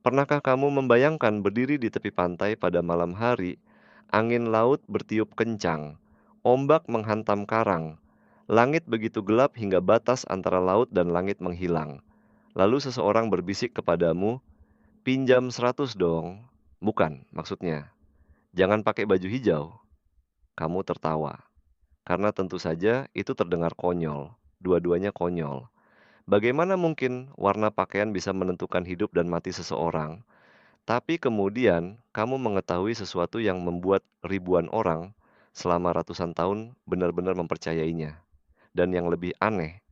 Pernahkah kamu membayangkan berdiri di tepi pantai pada malam hari, angin laut bertiup kencang, ombak menghantam karang, langit begitu gelap hingga batas antara laut dan langit menghilang. Lalu seseorang berbisik kepadamu, "Pinjam 100 dong." Bukan, maksudnya. Jangan pakai baju hijau. Kamu tertawa. Karena tentu saja itu terdengar konyol. Dua-duanya konyol. Bagaimana mungkin warna pakaian bisa menentukan hidup dan mati seseorang? Tapi kemudian kamu mengetahui sesuatu yang membuat ribuan orang selama ratusan tahun benar-benar mempercayainya. Dan yang lebih aneh,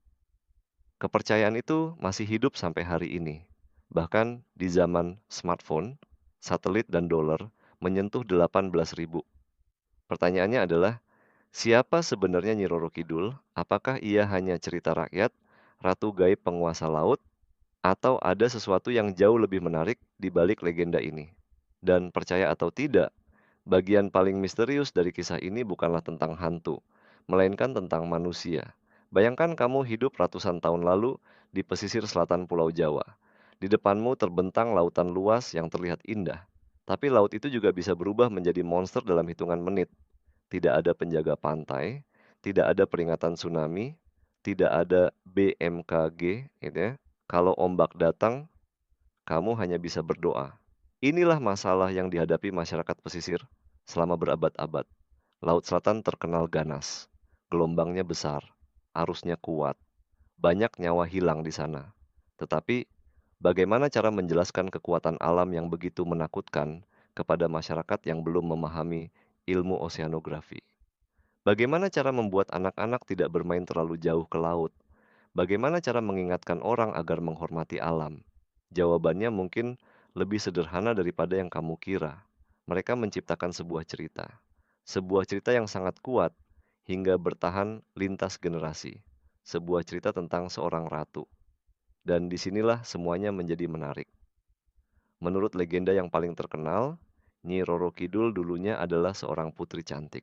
kepercayaan itu masih hidup sampai hari ini. Bahkan di zaman smartphone, satelit dan dolar menyentuh 18.000. Pertanyaannya adalah, siapa sebenarnya Nyi Roro Kidul? Apakah ia hanya cerita rakyat, ratu gaib penguasa laut, atau ada sesuatu yang jauh lebih menarik di balik legenda ini? Dan percaya atau tidak, bagian paling misterius dari kisah ini bukanlah tentang hantu, melainkan tentang manusia. Bayangkan kamu hidup ratusan tahun lalu di pesisir selatan Pulau Jawa. Di depanmu terbentang lautan luas yang terlihat indah. Tapi laut itu juga bisa berubah menjadi monster dalam hitungan menit. Tidak ada penjaga pantai, tidak ada peringatan tsunami, tidak ada BMKG, gitu ya. Kalau ombak datang, kamu hanya bisa berdoa. Inilah masalah yang dihadapi masyarakat pesisir selama berabad-abad. Laut Selatan terkenal ganas, gelombangnya besar, arusnya kuat, banyak nyawa hilang di sana. Tetapi, bagaimana cara menjelaskan kekuatan alam yang begitu menakutkan kepada masyarakat yang belum memahami ilmu oseanografi? Bagaimana cara membuat anak-anak tidak bermain terlalu jauh ke laut? Bagaimana cara mengingatkan orang agar menghormati alam? Jawabannya mungkin lebih sederhana daripada yang kamu kira. Mereka menciptakan sebuah cerita. Sebuah cerita yang sangat kuat hingga bertahan lintas generasi. Sebuah cerita tentang seorang ratu. Dan disinilah semuanya menjadi menarik. Menurut legenda yang paling terkenal, Nyi Roro Kidul dulunya adalah seorang putri cantik.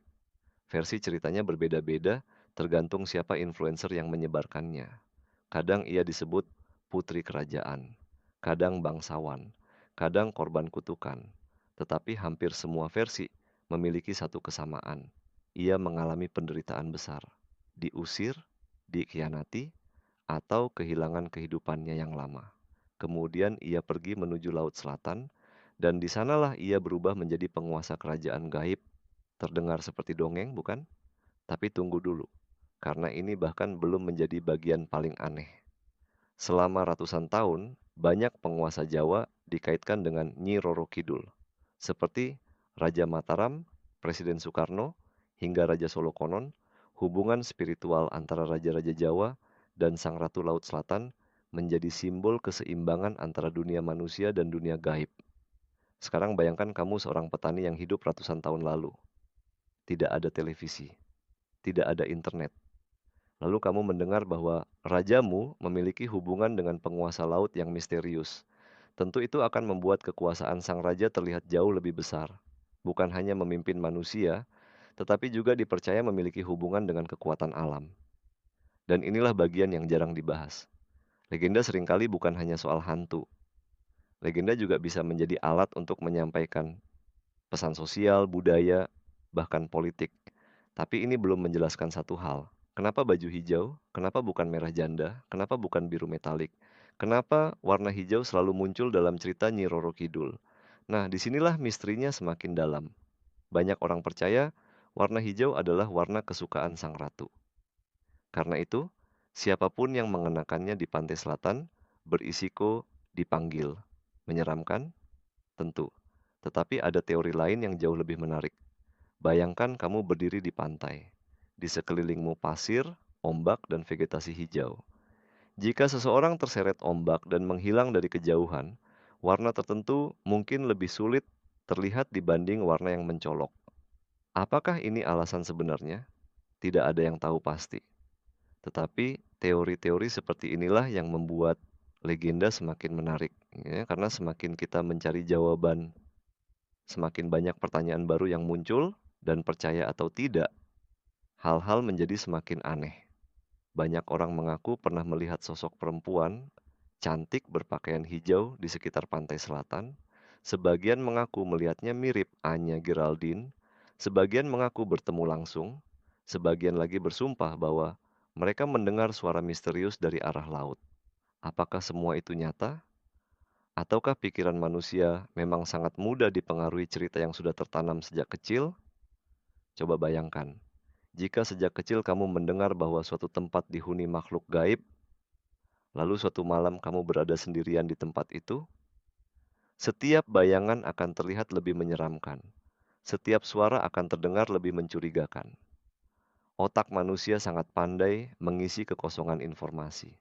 Versi ceritanya berbeda-beda tergantung siapa influencer yang menyebarkannya. Kadang ia disebut putri kerajaan, kadang bangsawan, kadang korban kutukan. Tetapi hampir semua versi memiliki satu kesamaan. Ia mengalami penderitaan besar, diusir, dikhianati, atau kehilangan kehidupannya yang lama. Kemudian ia pergi menuju Laut Selatan, dan di sanalah ia berubah menjadi penguasa kerajaan gaib. Terdengar seperti dongeng, bukan? Tapi tunggu dulu, karena ini bahkan belum menjadi bagian paling aneh. Selama ratusan tahun, banyak penguasa Jawa dikaitkan dengan Nyi Roro Kidul, seperti Raja Mataram, Presiden Soekarno, hingga Raja Solokonon. Hubungan spiritual antara raja-raja Jawa dan Sang Ratu Laut Selatan menjadi simbol keseimbangan antara dunia manusia dan dunia gaib. Sekarang bayangkan kamu seorang petani yang hidup ratusan tahun lalu. Tidak ada televisi, tidak ada internet. Lalu kamu mendengar bahwa rajamu memiliki hubungan dengan penguasa laut yang misterius. Tentu itu akan membuat kekuasaan sang raja terlihat jauh lebih besar. Bukan hanya memimpin manusia, tetapi juga dipercaya memiliki hubungan dengan kekuatan alam. Dan inilah bagian yang jarang dibahas. Legenda seringkali bukan hanya soal hantu. Legenda juga bisa menjadi alat untuk menyampaikan pesan sosial, budaya, bahkan politik. Tapi ini belum menjelaskan satu hal. Kenapa baju hijau? Kenapa bukan merah janda? Kenapa bukan biru metalik? Kenapa warna hijau selalu muncul dalam cerita Nyi Roro Kidul? Nah, disinilah misterinya semakin dalam. Banyak orang percaya warna hijau adalah warna kesukaan sang ratu. Karena itu, siapapun yang mengenakannya di pantai selatan berisiko dipanggil. Menyeramkan? Tentu. Tetapi ada teori lain yang jauh lebih menarik. Bayangkan kamu berdiri di pantai. Di sekelilingmu pasir, ombak, dan vegetasi hijau. Jika seseorang terseret ombak dan menghilang dari kejauhan, warna tertentu mungkin lebih sulit terlihat dibanding warna yang mencolok. Apakah ini alasan sebenarnya? Tidak ada yang tahu pasti. Tetapi teori-teori seperti inilah yang membuat legenda semakin menarik, ya, karena semakin kita mencari jawaban, semakin banyak pertanyaan baru yang muncul, dan percaya atau tidak, hal-hal menjadi semakin aneh. Banyak orang mengaku pernah melihat sosok perempuan cantik berpakaian hijau di sekitar pantai selatan. Sebagian mengaku melihatnya mirip Anya Geraldine, sebagian mengaku bertemu langsung, sebagian lagi bersumpah bahwa mereka mendengar suara misterius dari arah laut. Apakah semua itu nyata? Ataukah pikiran manusia memang sangat mudah dipengaruhi cerita yang sudah tertanam sejak kecil? Coba bayangkan, jika sejak kecil kamu mendengar bahwa suatu tempat dihuni makhluk gaib, lalu suatu malam kamu berada sendirian di tempat itu, setiap bayangan akan terlihat lebih menyeramkan. Setiap suara akan terdengar lebih mencurigakan. Otak manusia sangat pandai mengisi kekosongan informasi.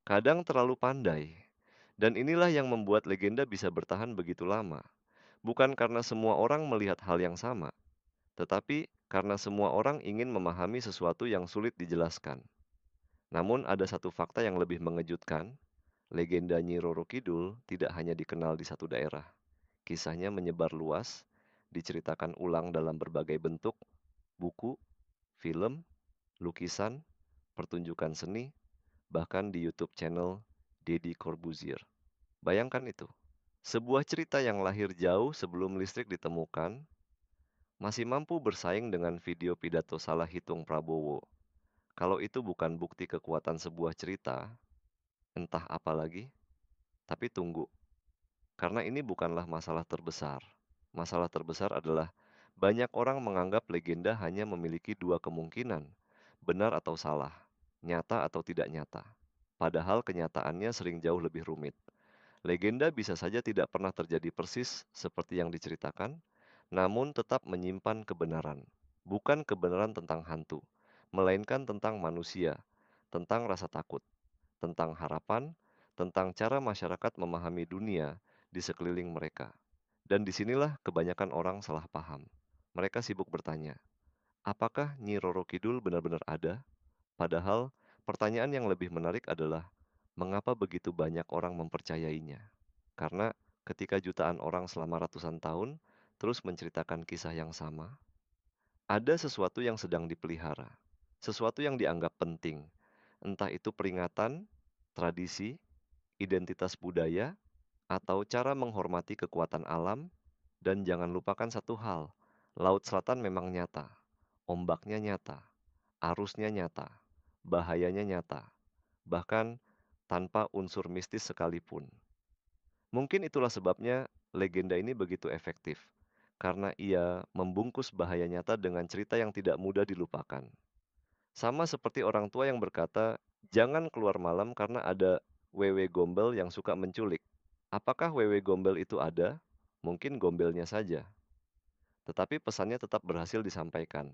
Kadang terlalu pandai. Dan inilah yang membuat legenda bisa bertahan begitu lama. Bukan karena semua orang melihat hal yang sama, tetapi karena semua orang ingin memahami sesuatu yang sulit dijelaskan. Namun ada satu fakta yang lebih mengejutkan, legenda Nyi Roro Kidul tidak hanya dikenal di satu daerah. Kisahnya menyebar luas, diceritakan ulang dalam berbagai bentuk, buku, film, lukisan, pertunjukan seni, bahkan di YouTube channel Deddy Corbuzier. Bayangkan itu. Sebuah cerita yang lahir jauh sebelum listrik ditemukan, masih mampu bersaing dengan video pidato salah hitung Prabowo. Kalau itu bukan bukti kekuatan sebuah cerita, entah apa lagi. Tapi tunggu, karena ini bukanlah masalah terbesar. Masalah terbesar adalah banyak orang menganggap legenda hanya memiliki dua kemungkinan, benar atau salah, nyata atau tidak nyata. Padahal kenyataannya sering jauh lebih rumit. Legenda bisa saja tidak pernah terjadi persis seperti yang diceritakan, namun tetap menyimpan kebenaran. Bukan kebenaran tentang hantu, melainkan tentang manusia, tentang rasa takut, tentang harapan, tentang cara masyarakat memahami dunia di sekeliling mereka. Dan disinilah kebanyakan orang salah paham. Mereka sibuk bertanya, apakah Nyi Roro Kidul benar-benar ada? Padahal pertanyaan yang lebih menarik adalah, mengapa begitu banyak orang mempercayainya? Karena ketika jutaan orang selama ratusan tahun terus menceritakan kisah yang sama, ada sesuatu yang sedang dipelihara, sesuatu yang dianggap penting, entah itu peringatan, tradisi, identitas budaya, atau cara menghormati kekuatan alam. Dan jangan lupakan satu hal, Laut Selatan memang nyata, ombaknya nyata, arusnya nyata, bahayanya nyata, bahkan tanpa unsur mistis sekalipun. Mungkin itulah sebabnya legenda ini begitu efektif, karena ia membungkus bahaya nyata dengan cerita yang tidak mudah dilupakan. Sama seperti orang tua yang berkata, jangan keluar malam karena ada wewe gombel yang suka menculik. Apakah wewe gombel itu ada? Mungkin gombelnya saja. Tetapi pesannya tetap berhasil disampaikan.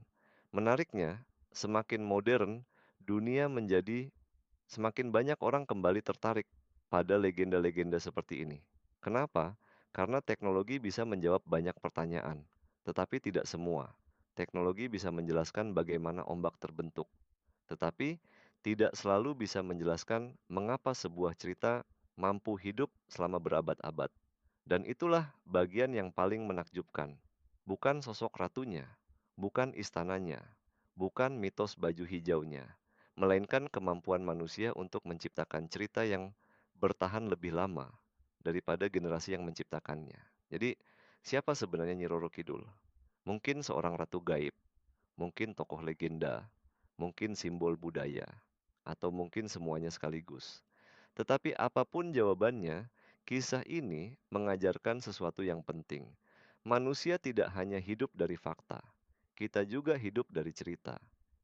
Menariknya, semakin modern, dunia menjadi semakin banyak orang kembali tertarik pada legenda-legenda seperti ini. Kenapa? Karena teknologi bisa menjawab banyak pertanyaan, tetapi tidak semua. Teknologi bisa menjelaskan bagaimana ombak terbentuk, tetapi tidak selalu bisa menjelaskan mengapa sebuah cerita mampu hidup selama berabad-abad. Dan itulah bagian yang paling menakjubkan. Bukan sosok ratunya, bukan istananya, bukan mitos baju hijaunya, melainkan kemampuan manusia untuk menciptakan cerita yang bertahan lebih lama daripada generasi yang menciptakannya. Jadi, siapa sebenarnya Nyi Roro Kidul? Mungkin seorang ratu gaib, mungkin tokoh legenda, mungkin simbol budaya, atau mungkin semuanya sekaligus. Tetapi apapun jawabannya, kisah ini mengajarkan sesuatu yang penting. Manusia tidak hanya hidup dari fakta, kita juga hidup dari cerita.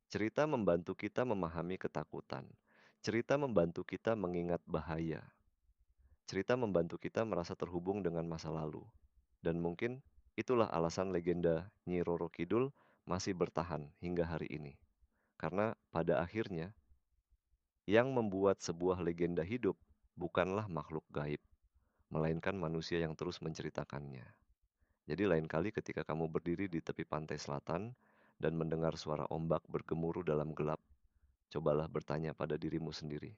Cerita membantu kita memahami ketakutan. Cerita membantu kita mengingat bahaya. Cerita membantu kita merasa terhubung dengan masa lalu. Dan mungkin itulah alasan legenda Nyi Roro Kidul masih bertahan hingga hari ini. Karena pada akhirnya, yang membuat sebuah legenda hidup bukanlah makhluk gaib, melainkan manusia yang terus menceritakannya. Jadi lain kali ketika kamu berdiri di tepi pantai selatan dan mendengar suara ombak bergemuruh dalam gelap, cobalah bertanya pada dirimu sendiri,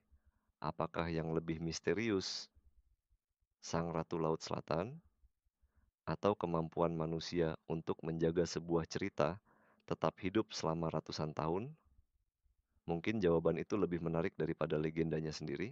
apakah yang lebih misterius, sang ratu laut selatan, atau kemampuan manusia untuk menjaga sebuah cerita tetap hidup selama ratusan tahun? Mungkin jawaban itu lebih menarik daripada legendanya sendiri.